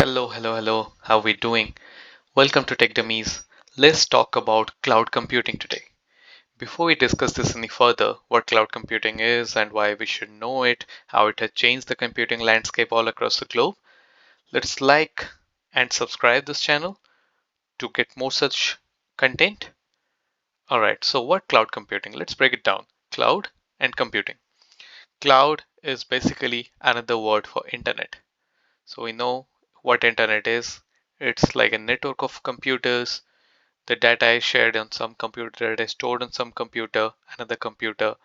Hello. How we doing? Welcome to Tech Dummies. Let's talk about cloud computing today. Before we discuss this any further, what cloud computing is and why we should know it, how it has changed the computing landscape all across the globe, let's like and subscribe this channel to get more such content. Alright, so what cloud computing? Let's break it down. Cloud and computing. Cloud is basically another word for internet. So we know what internet is. It's like a network of computers. The data is shared on some computer, data is stored on some computer, another computer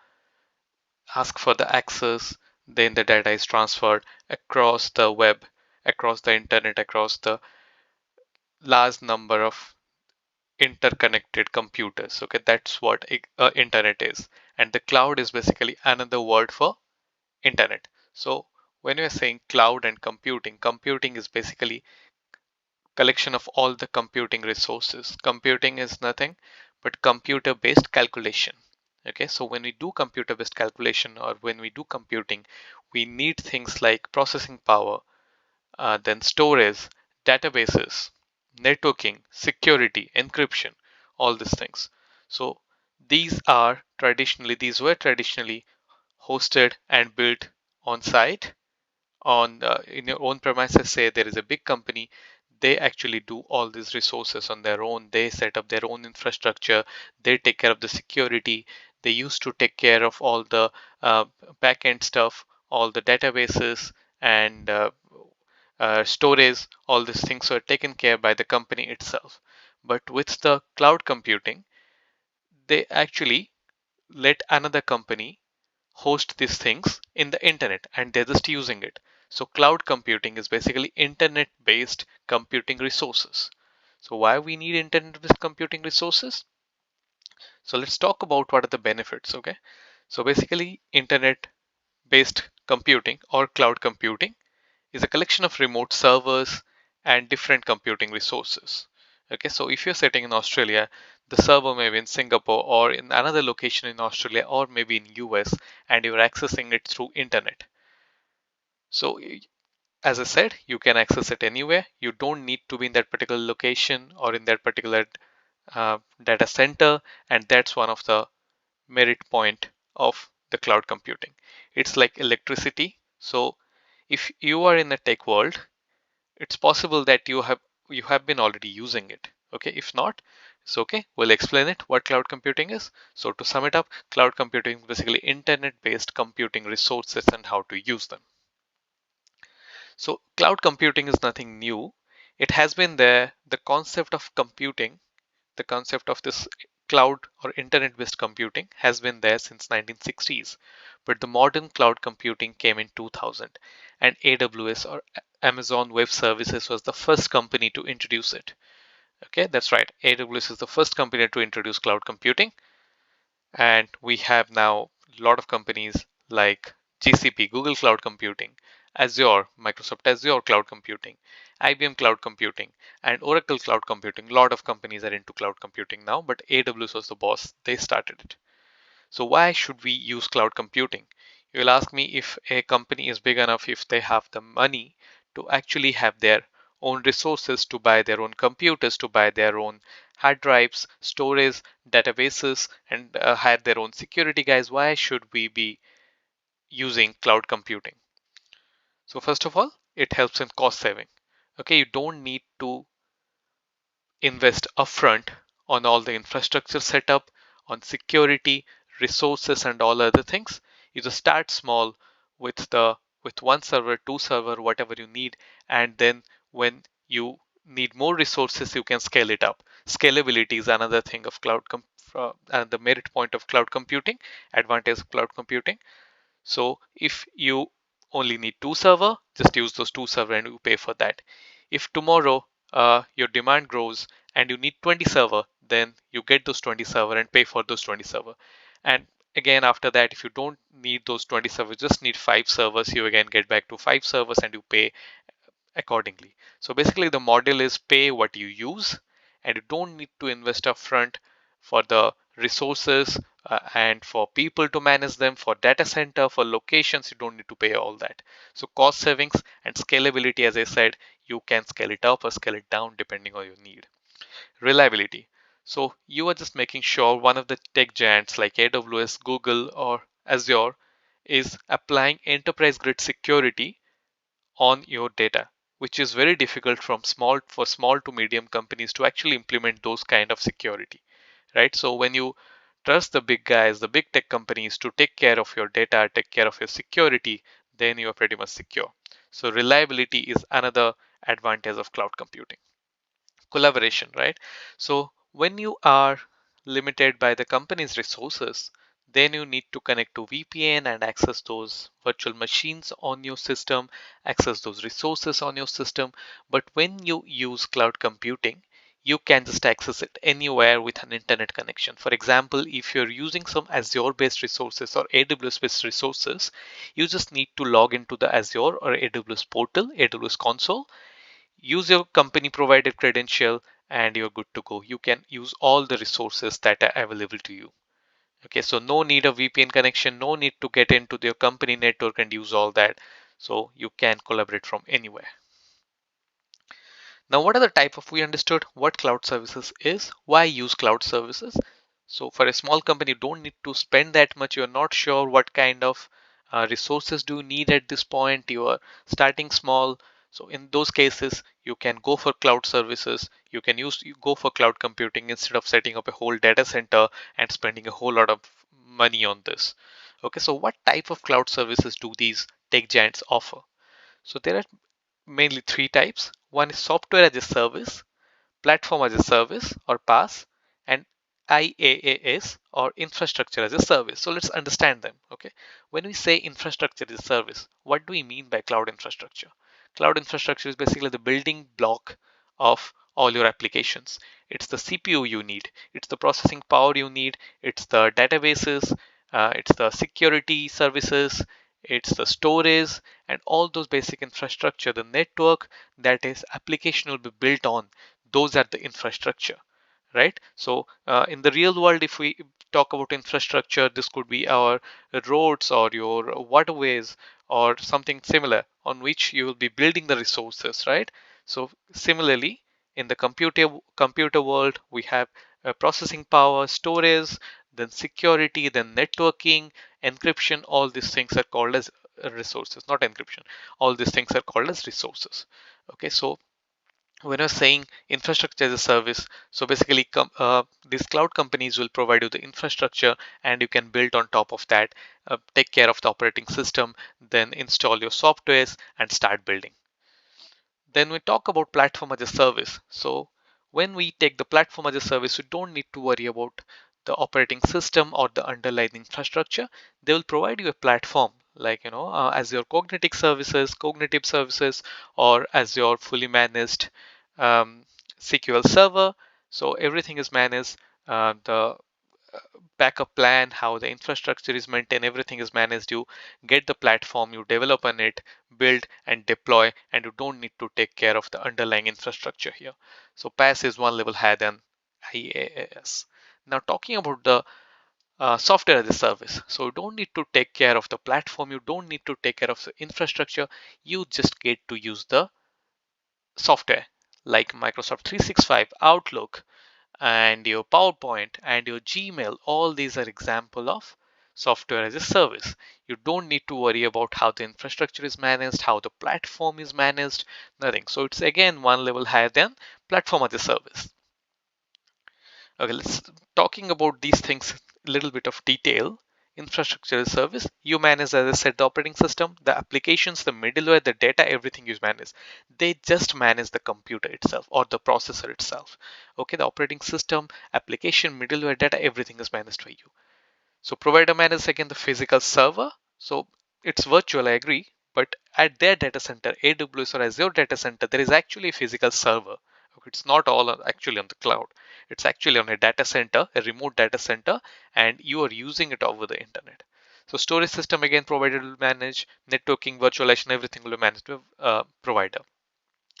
asks for the access, then the data is transferred across the web, across the internet, across the large number of interconnected computers. Okay, that's what internet is. And the cloud is basically another word for internet. So when you're saying cloud and computing, computing is basically collection of all the computing resources. Computing is nothing but computer based calculation. Okay, so when we do computer based calculation or when we do computing, we need things like processing power, then storage, databases, networking, security, encryption, all these things. So these were traditionally hosted and built on site on in your own premises. Say there is a big company, they actually do all these resources on their own. They set up their own infrastructure, they take care of the security, they used to take care of all the uh, back-end stuff, all the databases and storage. All these things were taken care by the company itself. But with the cloud computing, they actually let another company host these things in the internet and they're just using it. So cloud computing is basically internet based computing resources. So why we need internet based computing resources? So let's talk about what are the benefits. Okay, so basically internet based computing or cloud computing is a collection of remote servers and different computing resources. Okay, so if you're sitting in Australia, the server may be in Singapore or in another location in Australia or maybe in US, and you're accessing it through internet. So as I said, you can access it anywhere. You don't need to be in that particular location or in that particular data center, and that's one of the merit point of the cloud computing. It's like electricity. So if you are in the tech world, it's possible that you have been already using it. Okay, if not, it's okay, we'll explain it what cloud computing is. So to sum it up, cloud computing is basically internet based computing resources and how to use them. So cloud computing is nothing new. It has been there. The concept of computing, the concept of this cloud or internet based computing has been there since 1960s, but the modern cloud computing came in 2000, and AWS or Amazon Web Services was the first company to introduce it. Okay, that's right, AWS is the first company to introduce cloud computing, and we have now a lot of companies like GCP, Google Cloud Computing, Azure, Microsoft Azure Cloud Computing, IBM Cloud Computing, and Oracle Cloud Computing. A lot of companies are into cloud computing now, but AWS was the boss. They started it. So why should we use cloud computing? You'll ask me if a company is big enough, if they have the money to actually have their own resources, to buy their own computers, to buy their own hard drives, storage, databases, and hire their own security guys. Why should we be using cloud computing? So first of all, it helps in cost saving. Okay, you don't need to invest upfront on all the infrastructure setup, on security, resources, and all other things. You just start small with one server, two server, whatever you need, and then when you need more resources, you can scale it up. Scalability is another thing of and the merit point of cloud computing, advantage of cloud computing. So if you only need two server, just use those two server and you pay for that. If tomorrow your demand grows and you need 20 server, then you get those 20 server and pay for those 20 server. And again, after that, if you don't need those 20 servers, just need 5 servers, you again get back to 5 servers and you pay accordingly. So basically the model is pay what you use, and you don't need to invest upfront for the resources and for people to manage them, for data center, for locations. You don't need to pay all that. So cost savings and scalability, as I said, You can scale it up or scale it down depending on your need. Reliability. So you are just making sure one of the tech giants like AWS, Google, or Azure is applying enterprise grade security on your data, which is very difficult for small to medium companies to actually implement those kind of security, right? So when you trust the big guys, the big tech companies to take care of your data, take care of your security, then you are pretty much secure. So reliability is another advantage of cloud computing. Collaboration, right? So when you are limited by the company's resources, then you need to connect to VPN and access those virtual machines on your system, access those resources on your system. But when you use cloud computing, you can just access it anywhere with an internet connection. For example, if you're using some Azure based resources or AWS based resources, you just need to log into the Azure or AWS portal, AWS console, use your company provided credential, and you're good to go. You can use all the resources that are available to you. Okay, so no need of VPN connection, no need to get into your company network and use all that. So you can collaborate from anywhere. Now, what are the type of, we understood what cloud services is, why use cloud services. So for a small company, you don't need to spend that much. You're not sure what kind of resources do you need at this point. You are starting small. So in those cases, you can go for cloud services. You go for cloud computing instead of setting up a whole data center and spending a whole lot of money on this. Okay, so what type of cloud services do these tech giants offer? So there are mainly three types. One is software as a service, platform as a service or PaaS, and IaaS or infrastructure as a service. So let's understand them. Okay, when we say infrastructure as a service, what do we mean by cloud infrastructure? Cloud infrastructure is basically the building block of all your applications. It's the CPU you need, it's the processing power you need, it's the databases, it's the security services, it's the storage, and all those basic infrastructure, the network that is application will be built on, those are the infrastructure, right? So in the real world, if we talk about infrastructure, this could be our roads or your waterways or something similar on which you will be building the resources, right? So similarly, in the computer world, we have processing power, storage, then security, then networking, encryption. All these things are called as resources, not encryption. All these things are called as resources. Okay, so when you're saying infrastructure as a service, so basically these cloud companies will provide you the infrastructure and you can build on top of that, take care of the operating system, then install your softwares and start building. Then we talk about platform as a service. So when we take the platform as a service, you don't need to worry about the operating system or the underlying infrastructure. They will provide you a platform like as your cognitive services, or as your fully managed um, SQL server. So everything is managed. The backup plan, how the infrastructure is maintained, everything is managed. You get the platform, you develop on it, build and deploy, and you don't need to take care of the underlying infrastructure here. So PaaS is one level higher than IaaS. Now talking about the software as a service. So you don't need to take care of the platform, you don't need to take care of the infrastructure, you just get to use the software like Microsoft 365, Outlook, and your PowerPoint and your Gmail. All these are example of software as a service. You don't need to worry about how the infrastructure is managed, how the platform is managed, nothing. So it's again one level higher than platform as a service. Okay, let's talking about these things a little bit of detail. Infrastructure as a service, you manage, as I said, the operating system, the applications, the middleware, the data, everything you manage. They just manage the computer itself or the processor itself. Okay, the operating system, application, middleware, data, everything is managed by you. So provider manages again the physical server. So it's virtual, I agree, but at their data center, AWS or Azure data center, there is actually a physical server. Okay, it's not all actually on the cloud. It's actually on a data center, a remote data center, and you are using it over the internet. So storage system again provider will manage, networking, virtualization, everything will be managed by provider.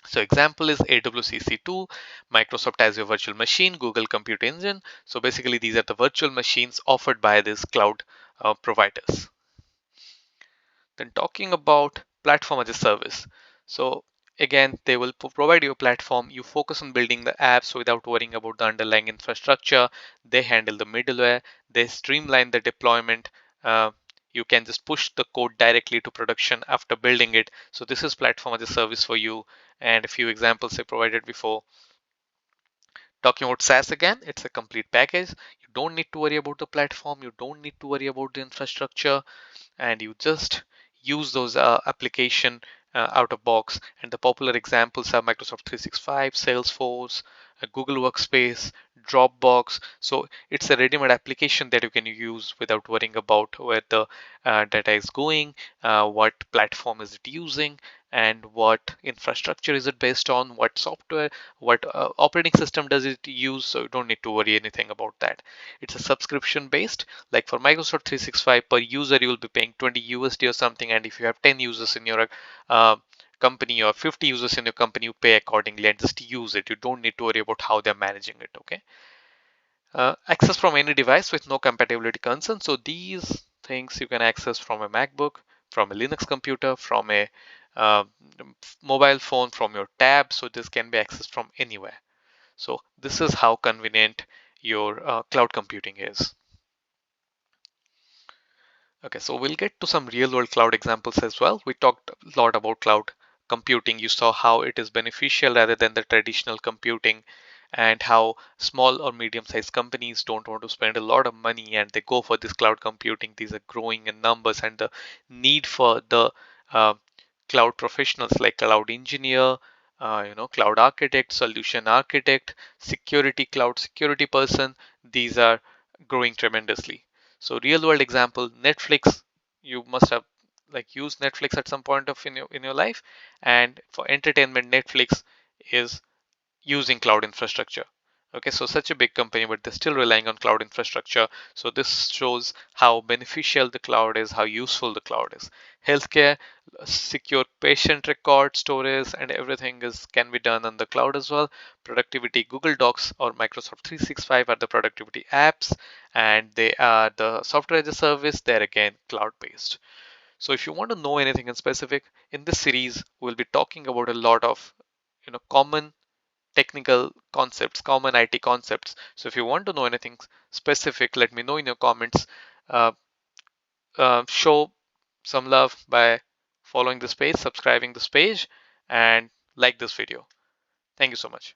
So example is AWS EC2, Microsoft Azure Virtual Machine, Google Compute Engine. So basically these are the virtual machines offered by these cloud providers. Then talking about platform as a service. So Again, they will provide you a platform. You focus on building the apps without worrying about the underlying infrastructure. They handle the middleware. They streamline the deployment. Uh, you can just push the code directly to production after building it. So this is platform as a service for you. And a few examples I provided before. Talking about SaaS again, it's a complete package. You don't need to worry about the platform. You don't need to worry about the infrastructure, and you just use those application out of box. And the popular examples are Microsoft 365, Salesforce, Google Workspace, Dropbox. So it's a ready-made application that you can use without worrying about where the data is going, what platform is it using, and what infrastructure is it based on, what software, what operating system does it use. So you don't need to worry anything about that. It's a subscription based. Like for Microsoft 365 per user, you will be paying 20 USD or something. And if you have 10 users in your company or 50 users in your company, you pay accordingly and just use it. You don't need to worry about how they're managing it. Okay. Access from any device with no compatibility concern. So these things you can access from a MacBook, from a Linux computer, from a uh, mobile phone, from your tab. So this can be accessed from anywhere. So this is how convenient your cloud computing is. Okay, so we'll get to some real world cloud examples as well. We talked a lot about cloud computing. You saw how it is beneficial rather than the traditional computing, and how small or medium sized companies don't want to spend a lot of money and they go for this cloud computing. These are growing in numbers, and the need for the uh, cloud professionals like cloud engineer, cloud architect, solution architect, cloud security person, these are growing tremendously. So real world example, Netflix, you must have like used Netflix at some point of in your life. And for entertainment, Netflix is using cloud infrastructure. Okay, so such a big company, but they're still relying on cloud infrastructure. So this shows how beneficial the cloud is, how useful the cloud is. Healthcare, secure patient record storage, and everything is can be done on the cloud as well. Productivity, Google Docs or Microsoft 365 are the productivity apps, and they are the software as a service. They're again cloud based. So if you want to know anything in specific, in this series, we'll be talking about a lot of common technical concepts, common IT concepts. So if you want to know anything specific, let me know in your comments. Uh, show some love by following this page, subscribing this page, and like this video. Thank you so much.